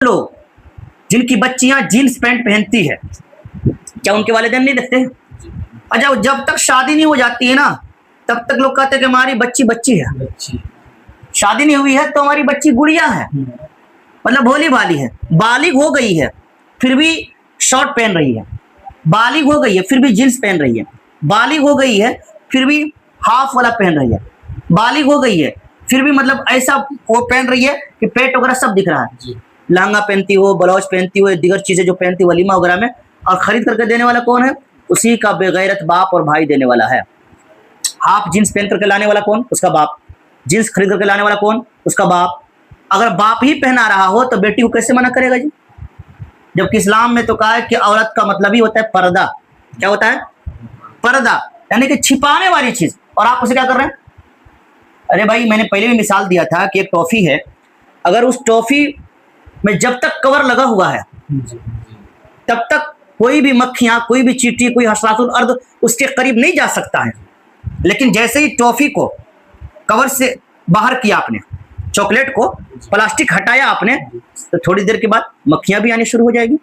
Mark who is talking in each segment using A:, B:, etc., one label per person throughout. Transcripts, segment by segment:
A: लोग जिनकी बच्चियां जीन्स पैंट पहनती है, क्या उनके वालिदैन नहीं देखते हैं? अच्छा, जब तक शादी नहीं हो जाती है ना, तब तक लोग कहते हैं कि हमारी बच्ची बच्ची है। शादी नहीं हुई है तो हमारी बच्ची गुड़िया है, मतलब भोली भाली है। बालिग हो गई है फिर भी शॉर्ट पहन रही है, बालिग हो गई है फिर भी जीन्स पहन रही है, बालिग हो गई है फिर भी हाफ वाला पहन रही है, बालिग हो गई है फिर भी मतलब ऐसा वो पहन रही है कि पेट वगैरह सब दिख रहा है। लहंगा पहनती हो, ब्लाउज पहनती हो, दीगर चीजें जो पहनती हो वलीमा वगैरह में, और खरीद करके देने वाला कौन है? उसी का बेगैरत बाप और भाई देने वाला है। हाफ जीन्स पहन करके लाने वाला कौन? उसका बाप। जीन्स खरीद करके लाने वाला कौन? उसका बाप। अगर बाप ही पहना रहा हो तो बेटी को कैसे मना करेगा जी? जबकि इस्लाम में तो कहा है कि औरत का मतलब ही होता है पर्दा। क्या होता है? पर्दा, यानी कि छिपाने वाली चीज। और आप उसे क्या कर रहे हैं? अरे भाई, मैंने पहले भी मिसाल दिया था कि एक टॉफी है, अगर उस टॉफी में जब तक कवर लगा हुआ है तब तक कोई भी मक्खियां, कोई भी चींटी, कोई हशरातुल अर्द उसके करीब नहीं जा सकता है। लेकिन जैसे ही टॉफी को कवर से बाहर किया आपने, चॉकलेट को प्लास्टिक हटाया आपने, तो थोड़ी देर के बाद मक्खियां भी आनी शुरू हो जाएगी,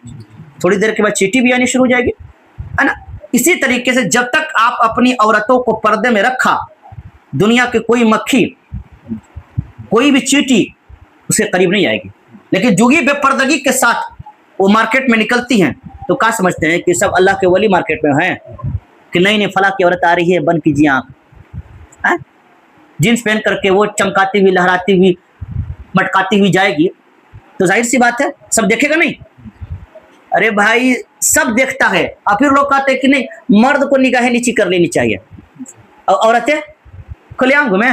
A: थोड़ी देर के बाद चींटी भी आनी शुरू हो जाएगी, है ना। इसी तरीके से जब तक आप अपनी औरतों को पर्दे में रखा, दुनिया की कोई मक्खी, कोई भी चींटी उसके करीब नहीं आएगी। लेकिन जुगी बेपर्दगी के साथ वो मार्केट में निकलती हैं तो क्या समझते हैं कि सब अल्लाह के वली मार्केट में हैं, कि नहीं नहीं फला की औरत आ रही है, बंद कीजिए आंख। जीन्स पहन करके वो चमकाती हुई, लहराती हुई, मटकाती हुई जाएगी, तो जाहिर सी बात है सब देखेगा नहीं? अरे भाई, सब देखता है। और फिर लोग कहते हैं कि नहीं, मर्द को निगाहें नीची कर लेनी चाहिए और औरतें खुलेआम घूमे।